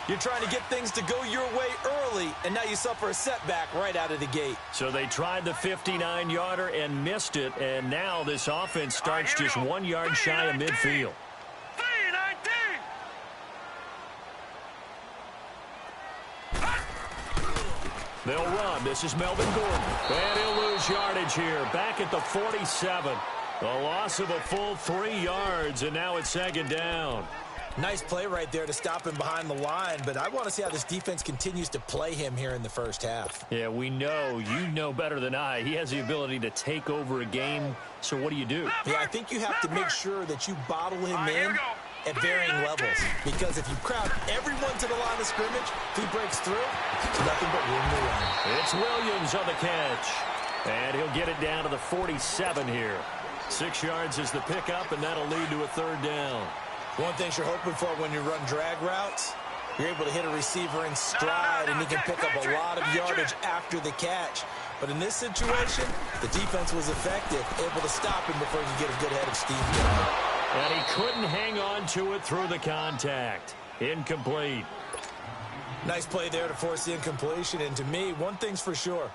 You're trying to get things to go your way early, and now you suffer a setback right out of the gate. So they tried the 59-yarder and missed it, and now this offense starts just 1 yard shy of midfield. They'll run. This is Melvin Gordon. And he'll lose yardage here. Back at the 47. A loss of a full 3 yards, and now it's second down. Nice play right there to stop him behind the line, but I want to see how this defense continues to play him here in the first half. Yeah, we know. You know better than I. He has the ability to take over a game, so what do you do? Yeah, I think you have to make sure that you bottle him in at varying levels, because if you crowd everyone to the line of scrimmage, if he breaks through, it's nothing but room to run. It's Williams on the catch, and he'll get it down to the 47 here. 6 yards is the pickup, and that'll lead to a third down. One thing you're hoping for when you run drag routes, you're able to hit a receiver in stride, and he can pick up a lot of yardage after the catch. But in this situation, the defense was effective, able to stop him before he could get a good head of steam going. And he couldn't hang on to it through the contact. Incomplete. Nice play there to force the incompletion. And to me, one thing's for sure.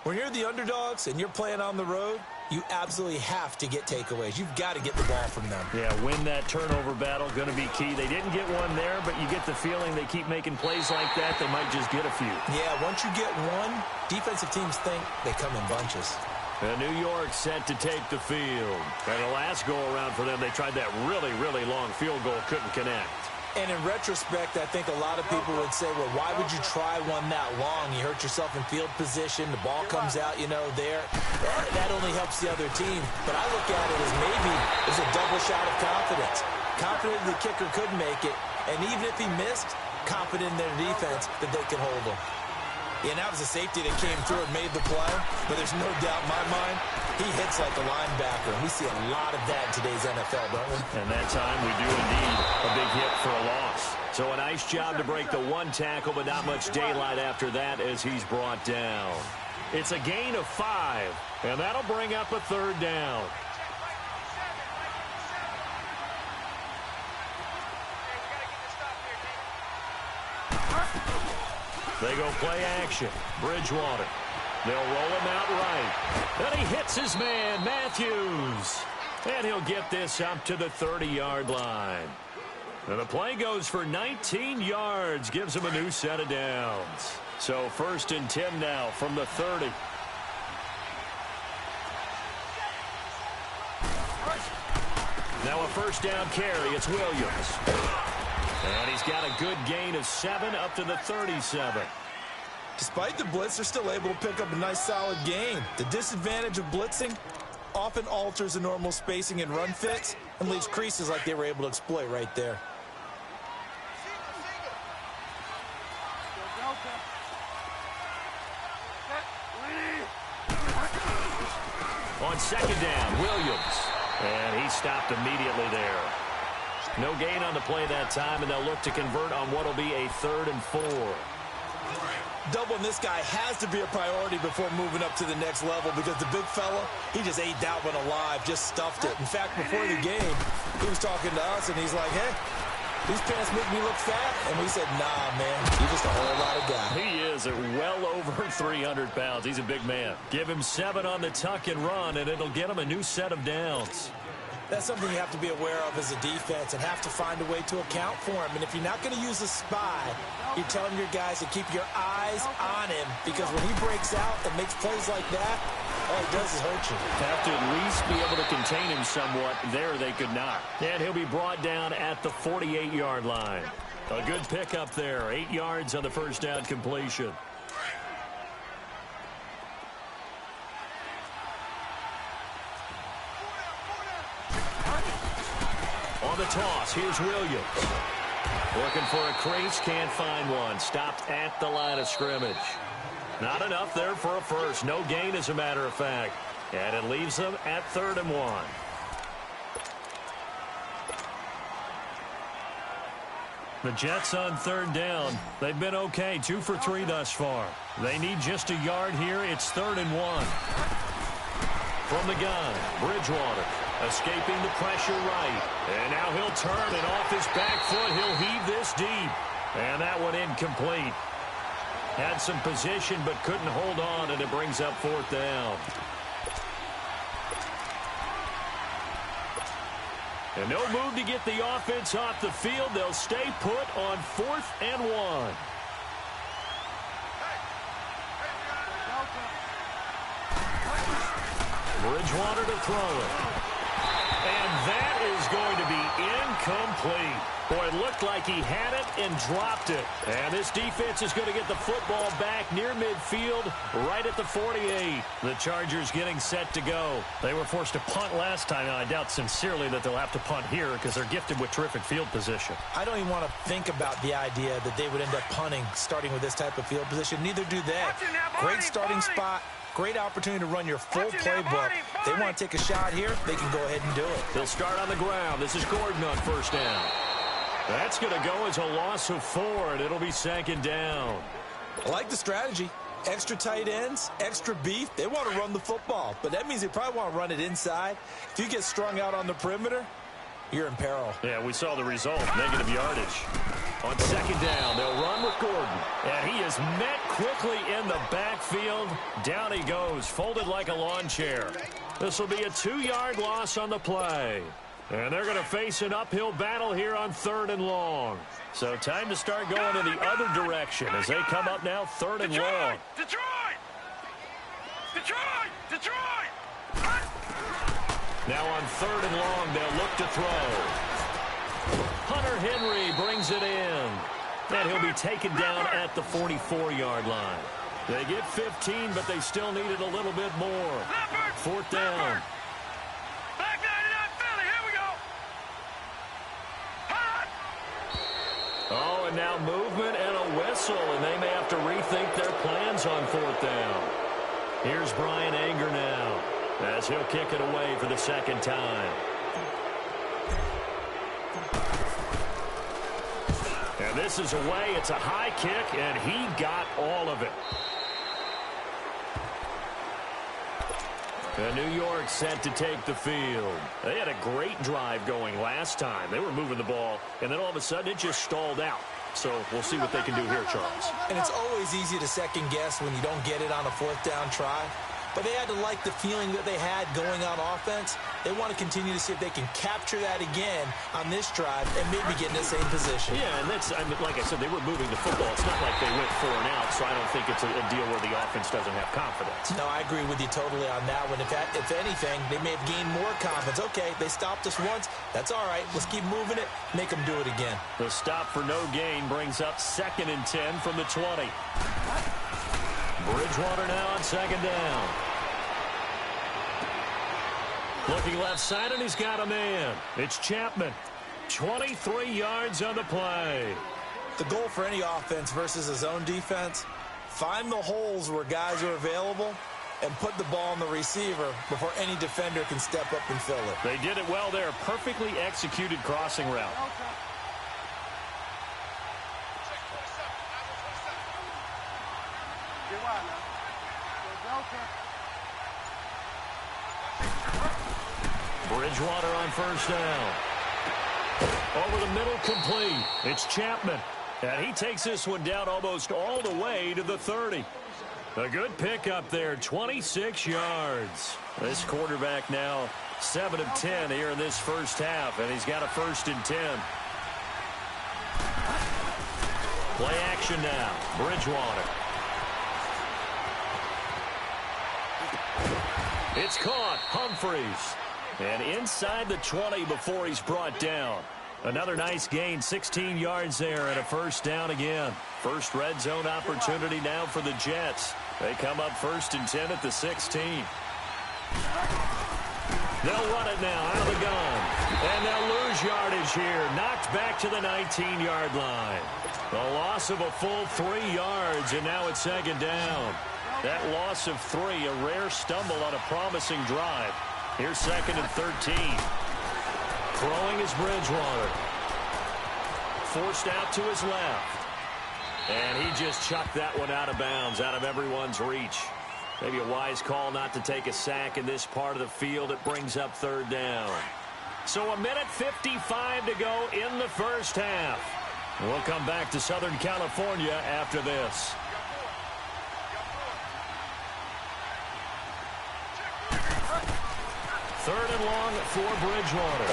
When you're the underdogs and you're playing on the road, you absolutely have to get takeaways. You've got to get the ball from them. Yeah, win that turnover battle, going to be key. They didn't get one there, but you get the feeling they keep making plays like that, they might just get a few. Yeah, once you get one, defensive teams think they come in bunches. And New York set to take the field. And the last go-around for them, they tried that really, really long field goal, couldn't connect. And in retrospect, I think a lot of people would say, well, why would you try one that long? You hurt yourself in field position. The ball comes out, there. That only helps the other team. But I look at it as maybe there's a double shot of confidence. Confident the kicker could make it. And even if he missed, confident in their defense that they could hold him. Yeah, that was a safety that came through and made the play. But there's no doubt in my mind, he hits like a linebacker. And we see a lot of that in today's NFL, don't we? And that time we do indeed a big hit for a loss. So a nice job to break the one tackle, but not much daylight after that as he's brought down. It's a gain of 5, and that'll bring up a third down. They go play action. Bridgewater. They'll roll him out right. And he hits his man, Matthews. And he'll get this up to the 30-yard line. And the play goes for 19 yards. Gives him a new set of downs. So 1st and 10 now from the 30. Now a first down carry. It's Williams. And he's got a good gain of 7 up to the 37. Despite the blitz, they're still able to pick up a nice solid gain. The disadvantage of blitzing often alters the normal spacing and run fits and leaves creases like they were able to exploit right there. On second down, Williams. And he stopped immediately there. No gain on the play that time, and they'll look to convert on what will be a 3rd and 4. Doubling this guy has to be a priority before moving up to the next level because the big fella, he just ate that one alive, just stuffed it. In fact, before the game, he was talking to us, and he's like, hey, these pants make me look fat. And we said, nah, man, you're just a whole lot of guy. He is at well over 300 pounds. He's a big man. Give him 7 on the tuck and run, and it'll get him a new set of downs. That's something you have to be aware of as a defense and have to find a way to account for him. And if you're not going to use a spy, you're telling your guys to keep your eyes on him because when he breaks out and makes plays like that, all he does is hurt you. Have to at least be able to contain him somewhat. There they could not. And he'll be brought down at the 48-yard line. A good pickup there. 8 yards on the first down completion. On the toss, here's Williams. Looking for a crease, can't find one. Stopped at the line of scrimmage. Not enough there for a first. No gain, as a matter of fact. And it leaves them at 3rd and 1. The Jets on 3rd down. They've been okay, 2 for 3 thus far. They need just a yard here. It's 3rd and 1. From the gun, Bridgewater. Escaping the pressure right. And now he'll turn, and off his back foot, he'll heave this deep. And that one incomplete. Had some position but couldn't hold on, and it brings up 4th down. And no move to get the offense off the field. They'll stay put on 4th and 1. Bridgewater to throw it. And that is going to be incomplete. Boy, it looked like he had it and dropped it. And this defense is going to get the football back near midfield, right at the 48. The Chargers getting set to go. They were forced to punt last time, and I doubt sincerely that they'll have to punt here because they're gifted with terrific field position. I don't even want to think about the idea that they would end up punting starting with this type of field position. Neither do they. Great starting spot. Great opportunity to run your full playbook. They want to take a shot here, they can go ahead and do it. They'll start on the ground. This is Gordon on 1st down. That's going to go as a loss of 4, and it'll be 2nd down. I like the strategy. Extra tight ends, extra beef. They want to run the football, but that means they probably want to run it inside. If you get strung out on the perimeter, you're in peril. Yeah, we saw the result, negative yardage. On 2nd down, they'll run with Gordon. And he is met quickly in the backfield. Down he goes, folded like a lawn chair. This will be a 2-yard loss on the play. And they're going to face an uphill battle here on 3rd and long. So time to start going in the other direction as they come up now 3rd and long. Detroit! Now on 3rd and long, they'll look to throw. Hunter Henry brings it in. And he'll be taken down at the 44-yard line. They get 15, but they still needed a little bit more. 4th down. Back 99 Philly, here we go. Hot. Oh, and now movement and a whistle, and they may have to rethink their plans on 4th down. Here's Brian Anger now, as he'll kick it away for the 2nd time. And this is away. It's a high kick, and he got all of it. And New York set to take the field. They had a great drive going last time. They were moving the ball, and then all of a sudden it just stalled out. So we'll see what they can do here, Charles. And it's always easy to second guess when you don't get it on a 4th down try. But they had to like the feeling that they had going on offense. They want to continue to see if they can capture that again on this drive and maybe get in the same position. Yeah, and that's, I mean, like I said, they were moving the football. It's not like they went 4 and out, so I don't think it's a deal where the offense doesn't have confidence. No, I agree with you totally on that one. If anything, they may have gained more confidence. Okay, they stopped us once. That's all right. Let's keep moving it. Make them do it again. The stop for no gain brings up 2nd and 10 from the 20. Bridgewater now on 2nd down. Looking left side, and he's got a man. It's Chapman. 23 yards on the play. The goal for any offense versus a zone defense, find the holes where guys are available and put the ball on the receiver before any defender can step up and fill it. They did it well there. Perfectly executed crossing route. Bridgewater on 1st down. Over the middle, complete. It's Chapman. And he takes this one down almost all the way to the 30. A good pickup there, 26 yards. This quarterback now 7 of 10 here in this first half, and he's got a 1st and 10. Play action now, Bridgewater. It's caught, Humphries. And inside the 20 before he's brought down. Another nice gain, 16 yards there, and a 1st down again. First red zone opportunity now for the Jets. They come up 1st and 10 at the 16. They'll run it now out of the gun. And they'll lose yardage here. Knocked back to the 19-yard line. A loss of a full 3 yards, and now it's 2nd down. That loss of 3, a rare stumble on a promising drive. Here's 2nd and 13. Throwing is Bridgewater. Forced out to his left. And he just chucked that one out of bounds, out of everyone's reach. Maybe a wise call not to take a sack in this part of the field. It brings up 3rd down. So a minute 55 to go in the first half. We'll come back to Southern California after this. Third and long for Bridgewater.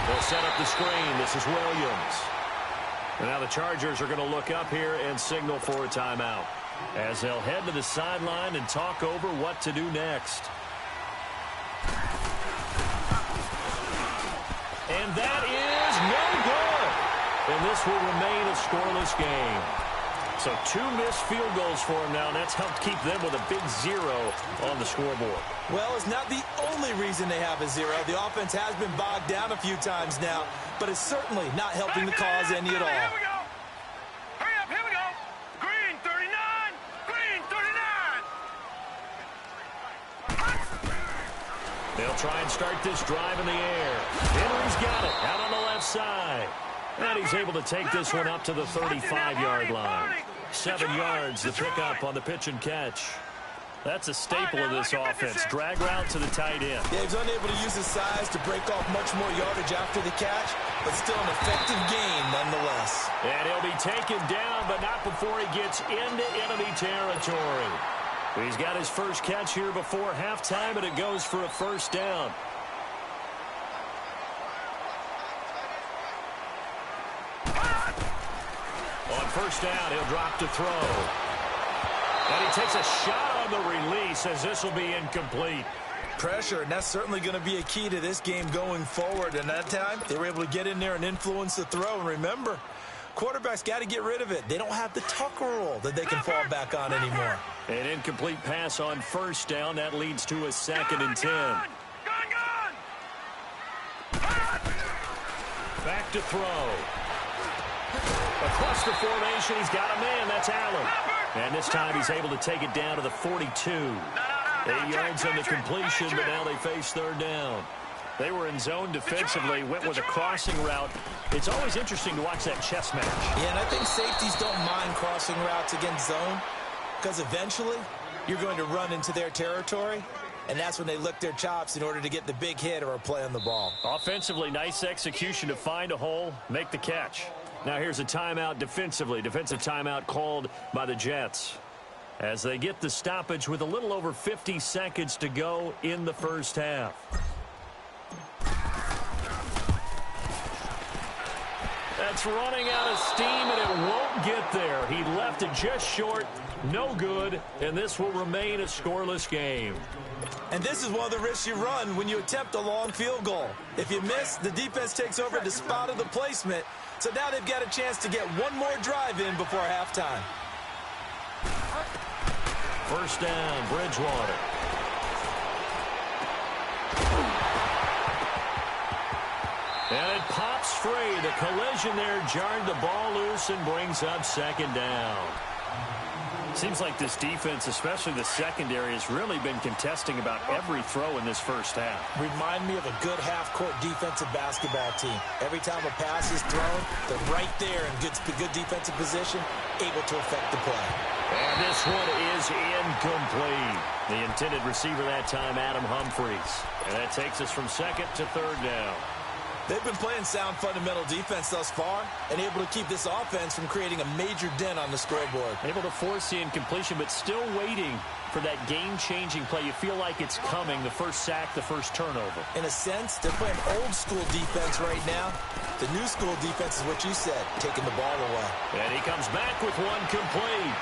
They'll set up the screen. This is Williams. And now the Chargers are going to look up here and signal for a timeout, as they'll head to the sideline and talk over what to do next. And that is no good. And this will remain a scoreless game. So 2 missed field goals for them now, and that's helped keep them with a big 0 on the scoreboard. Well, it's not the only reason they have a 0. The offense has been bogged down a few times now, but it's certainly not helping the cause any at all. Here we go. Hurry up, here we go. Green 39. Green 39. They'll try and start this drive in the air. Henry's got it out on the left side. And he's able to take this one up to the 35-yard line. 7 yards to pick up on the pitch and catch. That's a staple of this offense. Drag route to the tight end. Yeah, he's unable to use his size to break off much more yardage after the catch, but still an effective gain nonetheless. And he'll be taken down, but not before he gets into enemy territory. He's got his first catch here before halftime, and it goes for a first down. On first down, he'll drop to throw. And he takes a shot on the release, as this will be incomplete. Pressure, and that's certainly going to be a key to this game going forward. And that time, they were able to get in there and influence the throw. And remember, quarterbacks got to get rid of it. They don't have the Tucker rule that they can fall back on anymore. An incomplete pass on first down. That leads to a 2nd and 10. Back to throw. Across the formation, he's got a man. That's Allen. And this time he's able to take it down to the 42. 8 yards on the completion, but now they face third down. They were in zone defensively, went with a crossing route. It's always interesting to watch that chess match. Yeah, and I think safeties don't mind crossing routes against zone, because eventually you're going to run into their territory, and that's when they lick their chops in order to get the big hit or a play on the ball. Offensively, nice execution to find a hole, make the catch. Now here's a timeout defensively. Defensive timeout called by the Jets, as they get the stoppage with a little over 50 seconds to go in the first half. That's running out of steam, and it won't get there. He left it just short, no good, and this will remain a scoreless game. And this is one of the risks you run when you attempt a long field goal. If you miss, the defense takes over the spot of the placement, so now they've got a chance to get one more drive in before halftime. First down, Bridgewater. And it pops free. The collision there jarred the ball loose and brings up second down. Seems like this defense, especially the secondary, has really been contesting about every throw in this first half. Remind me of a good half-court defensive basketball team. Every time a pass is thrown, they're right there in good defensive position, able to affect the play. And this one is incomplete. The intended receiver that time, Adam Humphries. And that takes us from second to third down. They've been playing sound fundamental defense thus far and able to keep this offense from creating a major dent on the scoreboard. Able to force the incompletion, but still waiting for that game-changing play. You feel like it's coming, the first sack, the first turnover. In a sense, they're playing old-school defense right now. The new school defense is what you said, taking the ball away. And he comes back with one complete.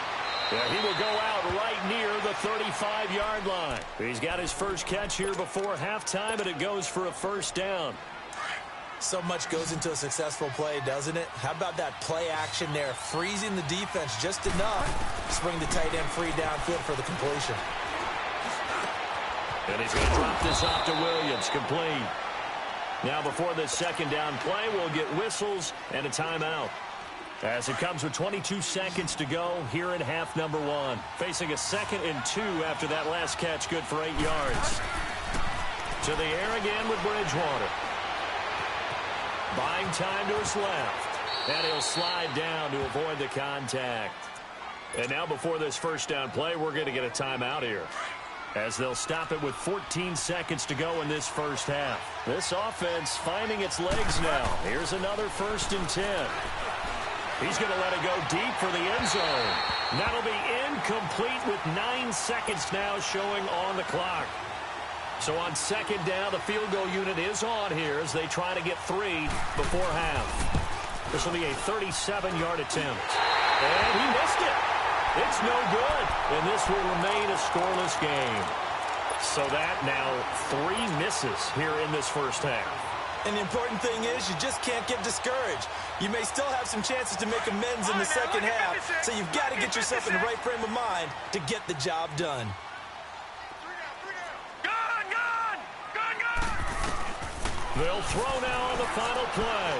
Yeah, he will go out right near the 35-yard line. He's got his first catch here before halftime, and it goes for a first down. So much goes into a successful play, doesn't it? How about that play action there, freezing the defense just enough to bring the tight end free downfield for the completion. And he's going to drop this off to Williams, complete. Now before this second down play, we'll get whistles and a timeout, as it comes with 22 seconds to go here in half number one. Facing a 2nd and 2 after that last catch, good for 8 yards. To the air again with Bridgewater. Buying time to his left. And he'll slide down to avoid the contact. And now before this first down play, we're going to get a timeout here, as they'll stop it with 14 seconds to go in this first half. This offense finding its legs now. Here's another 1st and 10. He's going to let it go deep for the end zone. That'll be incomplete with 9 seconds now showing on the clock. So on second down, the field goal unit is on here as they try to get 3 before half. This will be a 37-yard attempt. And he missed it. It's no good. And this will remain a scoreless game. So that now 3 misses here in this first half. And the important thing is you just can't get discouraged. You may still have some chances to make amends in the second half, so you've got to get yourself in the right frame of mind to get the job done. They'll throw now on the final play.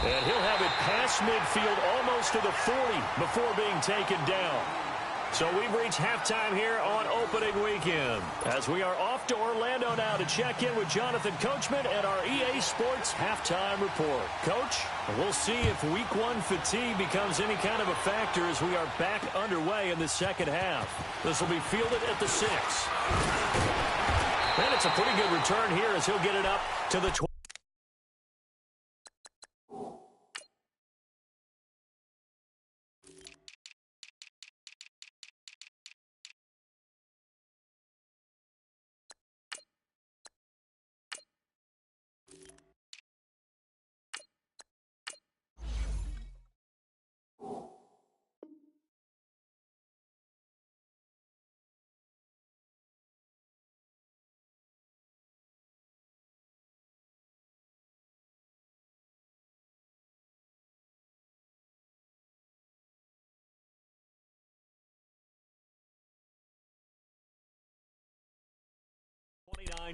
And he'll have it past midfield almost to the 40 before being taken down. So we've reached halftime here on opening weekend as we are off to Orlando now to check in with Jonathan Coachman and our EA Sports halftime report. Coach, we'll see if week 1 fatigue becomes any kind of a factor as we are back underway in the second half. This will be fielded at the 6. And it's a pretty good return here as he'll get it up to the 20.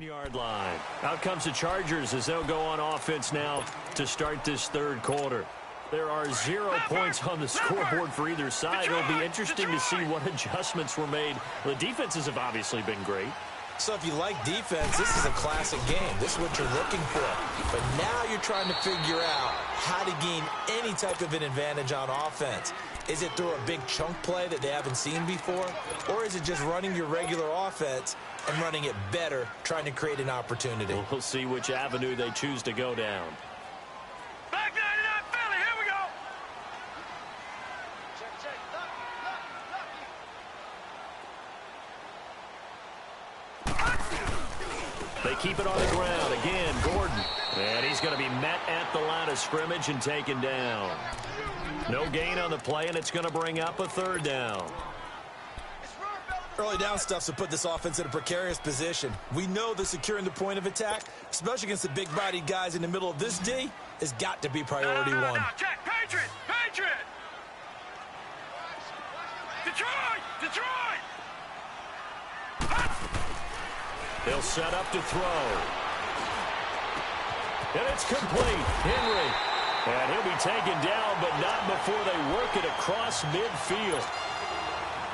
Yard line. Out comes the Chargers as they'll go on offense now to start this third quarter. There are 0 points on the scoreboard for either side. It'll be interesting to see what adjustments were made. The defenses have obviously been great. So if you like defense, this is a classic game. This is what you're looking for. But now you're trying to figure out how to gain any type of an advantage on offense. Is it through a big chunk play that they haven't seen before? Or is it just running your regular offense and running it better, trying to create an opportunity? We'll see which avenue they choose to go down. Back 99 Philly, here we go. They keep it on the ground. Again, Gordon. And he's going to be met at the line of scrimmage and taken down. No gain on the play, and it's going to bring up a third down. Early down stuffs will put this offense in a precarious position. We know that securing the point of attack, especially against the big-bodied guys in the middle of this D, has got to be priority one. No, check. Patriot! Patriot! Detroit! Detroit! They'll set up to throw. And it's complete. Henry. And he'll be taken down, but not before they work it across midfield.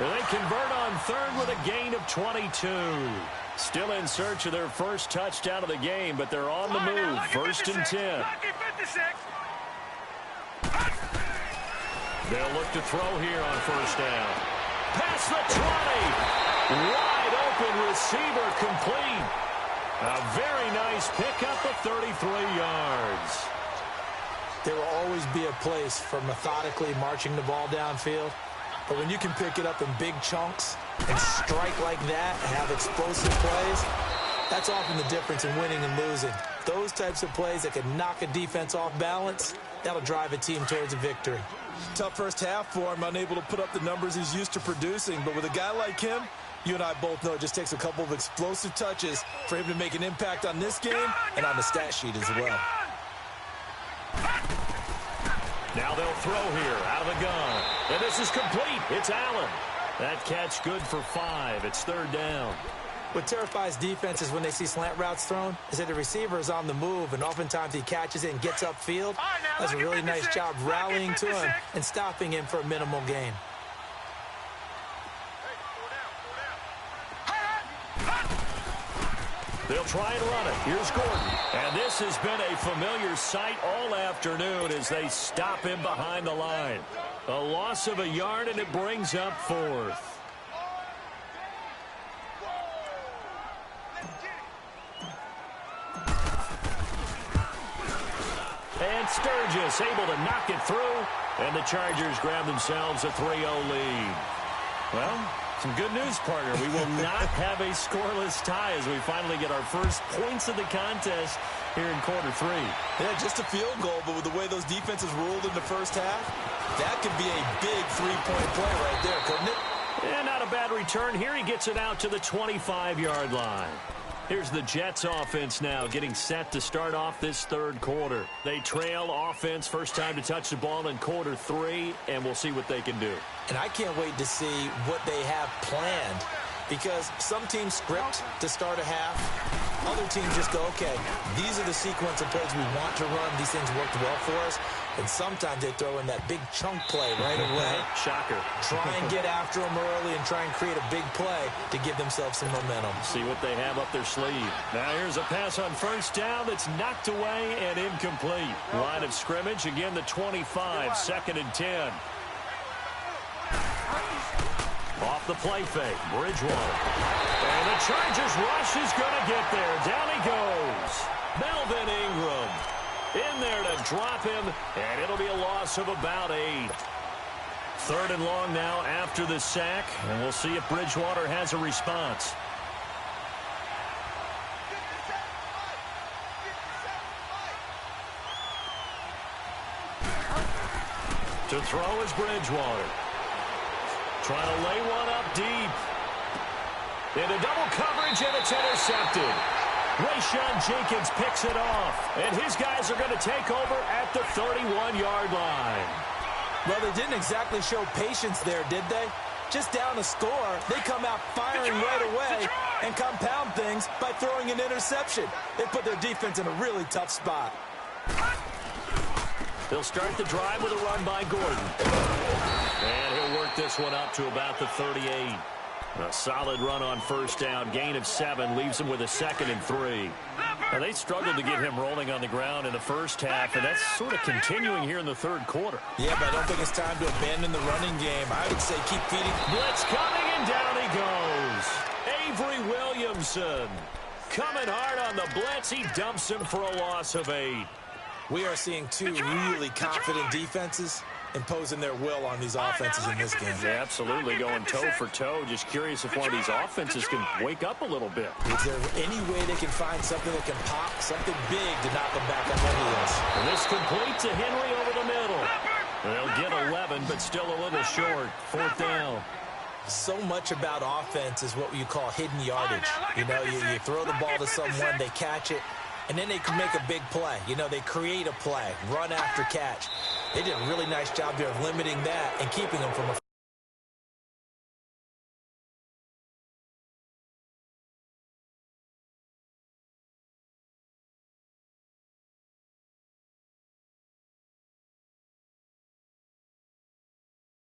And they convert on third with a gain of 22. Still in search of their first touchdown of the game, but they're on the move. First and 10. They'll look to throw here on first down. Past the 20. Wide open receiver complete. A very nice pickup of 33 yards. There will always be a place for methodically marching the ball downfield. But when you can pick it up in big chunks and strike like that and have explosive plays, that's often the difference in winning and losing. Those types of plays that can knock a defense off balance, that'll drive a team towards a victory. Tough first half for him, unable to put up the numbers he's used to producing. But with a guy like him, you and I both know it just takes a couple of explosive touches for him to make an impact on this game and on the stat sheet as well. Now they'll throw here out of the gun. And this is complete. It's Allen. That catch good for 5. It's third down. What terrifies defenses when they see slant routes thrown is that the receiver is on the move, and oftentimes he catches it and gets upfield. Does a really nice job rallying to him and stopping him for a minimal gain. They'll try and run it. Here's Gordon. And this has been a familiar sight all afternoon as they stop him behind the line. A loss of a yard, and it brings up fourth. And Sturgis able to knock it through. And the Chargers grab themselves a 3-0 lead. Well, some good news, partner. We will not have a scoreless tie as we finally get our first points of the contest here in quarter 3. Yeah, just a field goal, but with the way those defenses ruled in the first half, that could be a big three-point play right there, couldn't it? And not a bad return here. He gets it out to the 25-yard line. Here's the Jets offense now getting set to start off this third quarter. They trail offense first time to touch the ball in quarter 3, and we'll see what they can do. And I can't wait to see what they have planned, because some teams script to start a half. Other teams just go, okay, these are the sequence of plays we want to run. These things worked well for us. And sometimes they throw in that big chunk play right away. Shocker. Try and get after them early and try and create a big play to give themselves some momentum. See what they have up their sleeve. Now here's a pass on first down that's knocked away and incomplete. Line of scrimmage, again the 25, 2nd and 10. Off the play fake, Bridgewater. And the Chargers rush is going to get there. Down he goes. Melvin Ingram in there to drop him, and it'll be a loss of about 8. 3rd and long now after the sack, and we'll see if Bridgewater has a response. To throw is Bridgewater. Trying to lay one up deep. Into double coverage, and it's intercepted. Rayshon Jenkins picks it off, and his guys are going to take over at the 31-yard line. Well, they didn't exactly show patience there, did they? Just down a score, they come out firing right away and compound things by throwing an interception. They put their defense in a really tough spot. They'll start the drive with a run by Gordon. And he'll work this one up to about the 38. A solid run on first down. Gain of 7 leaves him with a 2nd and 3. Now, they struggled to get him rolling on the ground in the first half, and that's sort of continuing here in the third quarter. Yeah, but I don't think it's time to abandon the running game. I would say keep feeding. Blitz coming, and down he goes. Avery Williamson coming hard on the blitz. He dumps him for a loss of 8. We are seeing two really confident defenses imposing their will on these offenses in this game. Yeah, absolutely, going toe for toe. Just curious if one of these offenses can wake up a little bit. Is there any way they can find something that can pop, something big to knock them back on their heels? And this complete to Henry over the middle. They'll get 11, but still a little short. 4th down. So much about offense is what you call hidden yardage. You know, you throw the ball to someone, they catch it, and then they can make a big play. You know, they create a play, run after catch. They did a really nice job there of limiting that and keeping them from a